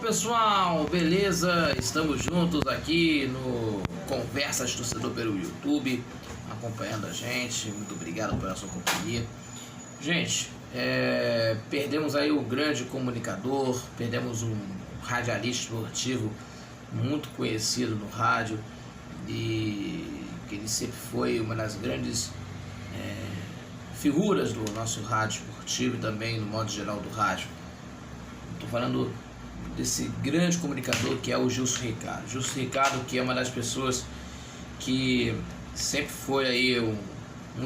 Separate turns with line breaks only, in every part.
Pessoal, beleza? Estamos juntos aqui no Conversas Torcedor pelo YouTube, acompanhando a gente. Muito obrigado pela sua companhia. Gente, perdemos aí um grande comunicador, perdemos um radialista esportivo muito conhecido no rádio e que ele sempre foi uma das grandes figuras do nosso rádio esportivo e também no modo geral do rádio. Estou falando desse grande comunicador que é o Gilson Ricardo. Gilson Ricardo, que é uma das pessoas que sempre foi aí um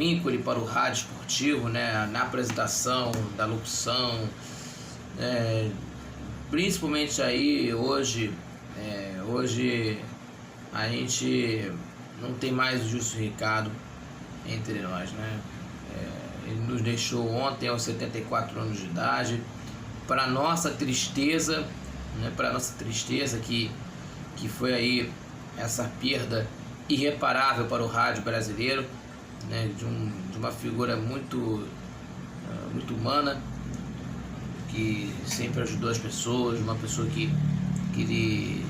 ícone para o rádio esportivo, né? Na apresentação, da locução, principalmente aí hoje a gente não tem mais o Gilson Ricardo entre nós, né? Ele nos deixou ontem aos 74 anos de idade. Para nossa tristeza, né, que foi aí essa perda irreparável para o rádio brasileiro, né, de uma figura muito humana, que sempre ajudou as pessoas, uma pessoa que ele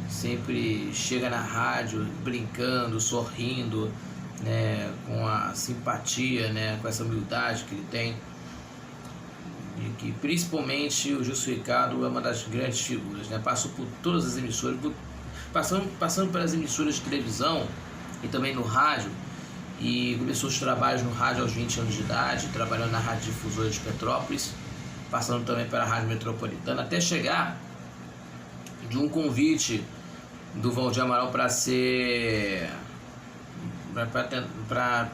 sempre chega na rádio brincando, sorrindo, né, com a simpatia, né, com essa humildade que ele tem. E que principalmente o Gilson Ricardo é uma das grandes figuras, né? Passou por todas as emissoras, passando pelas emissoras de televisão e também no rádio, e começou os trabalhos no rádio aos 20 anos de idade, trabalhando na Rádio Difusora de Petrópolis, passando também pela Rádio Metropolitana, até chegar de um convite do Valdir Amaral para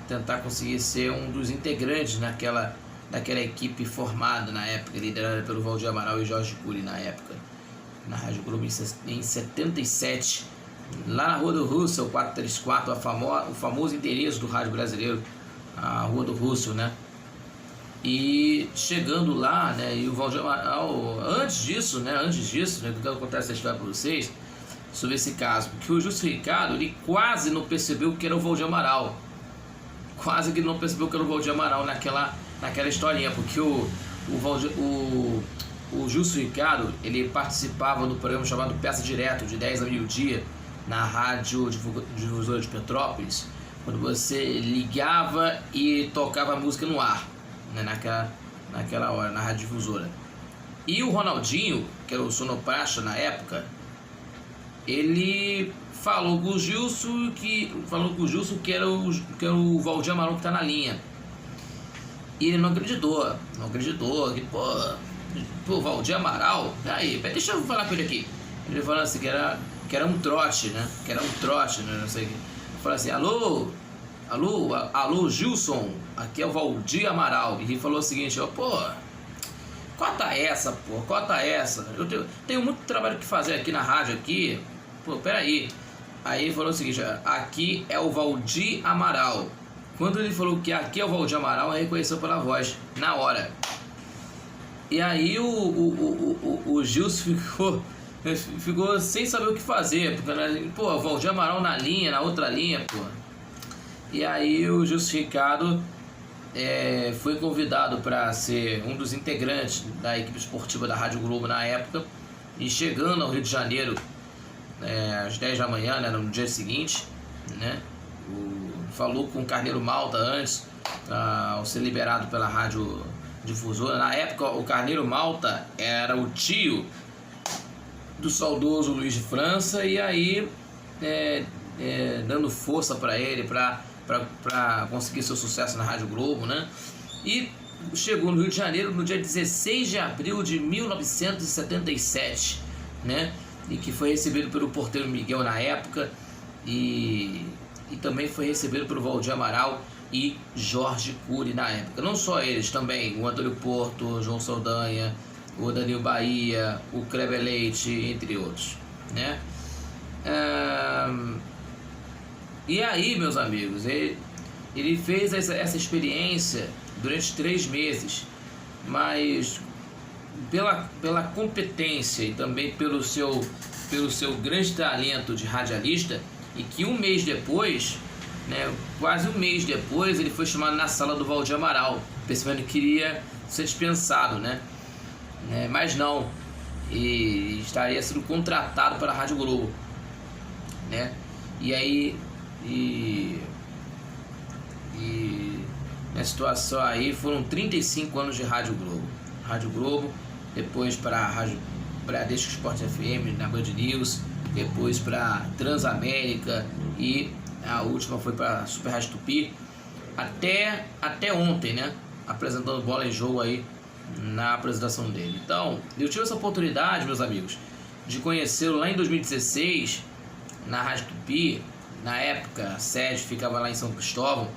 tentar conseguir ser um dos integrantes daquela equipe formada na época, liderada pelo Valdir Amaral e Jorge Cury na época, na Rádio Globo em 77, lá na Rua do Russell 434, o famoso endereço do rádio brasileiro, a Rua do Russell, né? E chegando lá, né, e o Valdir Amaral, antes disso, né, que eu quero contar essa história para vocês, sobre esse caso, porque o Gilson Ricardo, ele quase não percebeu que era o Valdir Amaral, naquela historinha, porque o Gilson Ricardo, ele participava do programa chamado Peça Direto, de 10 a meio-dia, na Rádio Difusora de Petrópolis, quando você ligava e tocava a música no ar, né, naquela hora, na Rádio Difusora. E o Ronaldinho, que era o sonoplasta na época, ele falou com o Gilson que era o Valdir Amaral que está na linha. E ele não acreditou, que pô, Valdir Amaral, aí, deixa eu falar com ele aqui. Ele falou assim, que era um trote, né, não sei o que. Falou assim, alô, Gilson, aqui é o Valdir Amaral. E ele falou o seguinte, cota essa. Eu tenho muito trabalho que fazer aqui na rádio, peraí. Aí ele falou o seguinte, aqui é o Valdir Amaral. Quando ele falou que aqui é o Valdir Amaral, reconheceu pela voz, na hora. E aí o Gilson ficou sem saber o que fazer, porque, o Valdir Amaral na outra linha, E aí o Gilson Ricardo foi convidado para ser um dos integrantes da equipe esportiva da Rádio Globo na época, e chegando ao Rio de Janeiro, às 10 da manhã, né, no dia seguinte, né, falou com o Carneiro Malta antes, ao ser liberado pela Rádio Difusora. Na época, o Carneiro Malta era o tio do saudoso Luiz de França, e aí dando força para ele, para conseguir seu sucesso na Rádio Globo, né? E chegou no Rio de Janeiro no dia 16 de abril de 1977, né? E que foi recebido pelo porteiro Miguel na época, e também foi recebido pelo Valdir Amaral e Jorge Cury na época. Não só eles, também o Antônio Porto, o João Saldanha, o Danilo Bahia, o Kleber Leite, entre outros, né? E aí, meus amigos, ele fez essa experiência durante 3 meses, mas pela competência e também pelo seu grande talento de radialista, e que um mês depois, né, quase um mês depois, ele foi chamado na sala do Valdir Amaral, percebendo que queria ser dispensado, né? Mas não, e estaria sendo contratado para a Rádio Globo, né? E aí na situação aí foram 35 anos de Rádio Globo, depois para a Rádio Bradesco Esporte FM na Band News, depois para Transamérica e a última foi para Super Rádio Tupi, até ontem, né? Apresentando Bola em Jogo aí na apresentação dele. Então, eu tive essa oportunidade, meus amigos, de conhecê-lo lá em 2016 na Rádio Tupi. Na época, a sede ficava lá em São Cristóvão,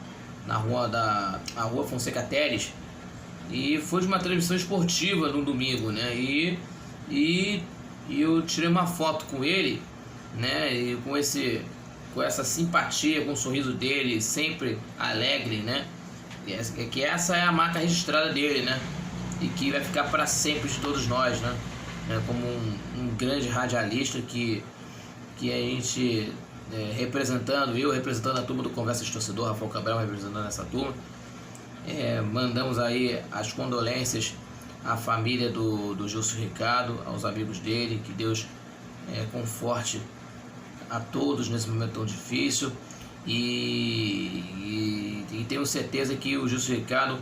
na rua Fonseca Teles, e foi de uma transmissão esportiva no domingo, né? E eu tirei uma foto com ele, né? E com essa simpatia, com o sorriso dele, sempre alegre, né? Que essa é a marca registrada dele, né? E que vai ficar para sempre de todos nós, né? Como um grande radialista que a gente eu representando a turma do Conversa de Torcedor, Rafael Cabral representando essa turma, mandamos aí as condolências à família do Gilson Ricardo, aos amigos dele, que Deus conforte a todos nesse momento tão difícil, e tenho certeza que o Gilson Ricardo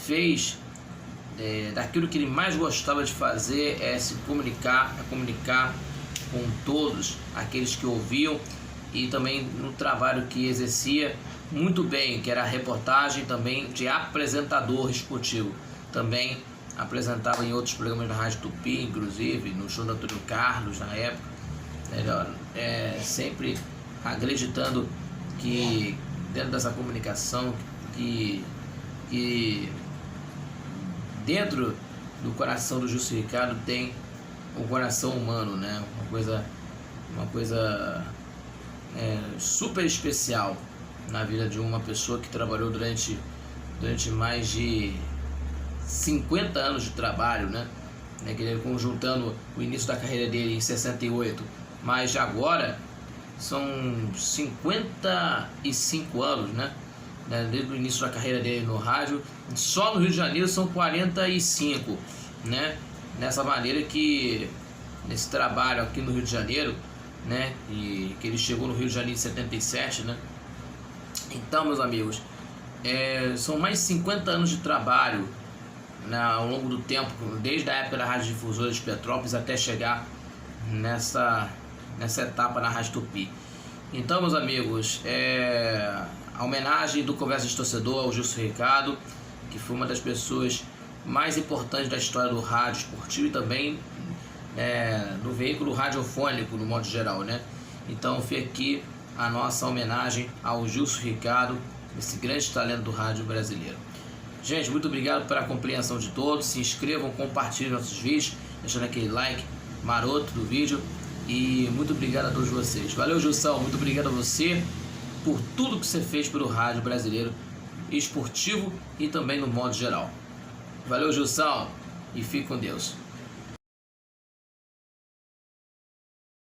fez daquilo que ele mais gostava de fazer, se comunicar com todos aqueles que ouviam, e também no trabalho que exercia muito bem, que era a reportagem também de apresentador esportivo. Também apresentava em outros programas da Rádio Tupi, inclusive no show do Antônio Carlos na época, sempre acreditando que dentro dessa comunicação, que dentro do coração do Gilson Ricardo tem um coração humano, né? Uma coisa super especial na vida de uma pessoa que trabalhou durante mais de 50 anos de trabalho, né? Conjuntando o início da carreira dele em 68, mas agora são 55 anos, né? Desde o início da carreira dele no rádio. Só no Rio de Janeiro são 45, né? Nessa maneira que, nesse trabalho aqui no Rio de Janeiro, né? E que ele chegou no Rio de Janeiro em 77, né? Então, meus amigos, são mais de 50 anos de trabalho, né, ao longo do tempo, desde a época da Rádio Difusora de Petrópolis até chegar nessa etapa na Rádio Tupi. Então, meus amigos, a homenagem do Conversa de Torcedor ao Gilson Ricardo, que foi uma das pessoas mais importantes da história do rádio esportivo e também do veículo radiofônico no modo geral, né? Então fica aqui a nossa homenagem ao Gilson Ricardo, esse grande talento do rádio brasileiro. Gente, muito obrigado pela compreensão de todos. Se inscrevam, compartilhem nossos vídeos, deixando aquele like maroto do vídeo, e muito obrigado a todos vocês. Valeu, Gilson, muito obrigado a você por tudo que você fez pelo rádio brasileiro esportivo e também no modo geral. Valeu, Gilson, e fique com Deus.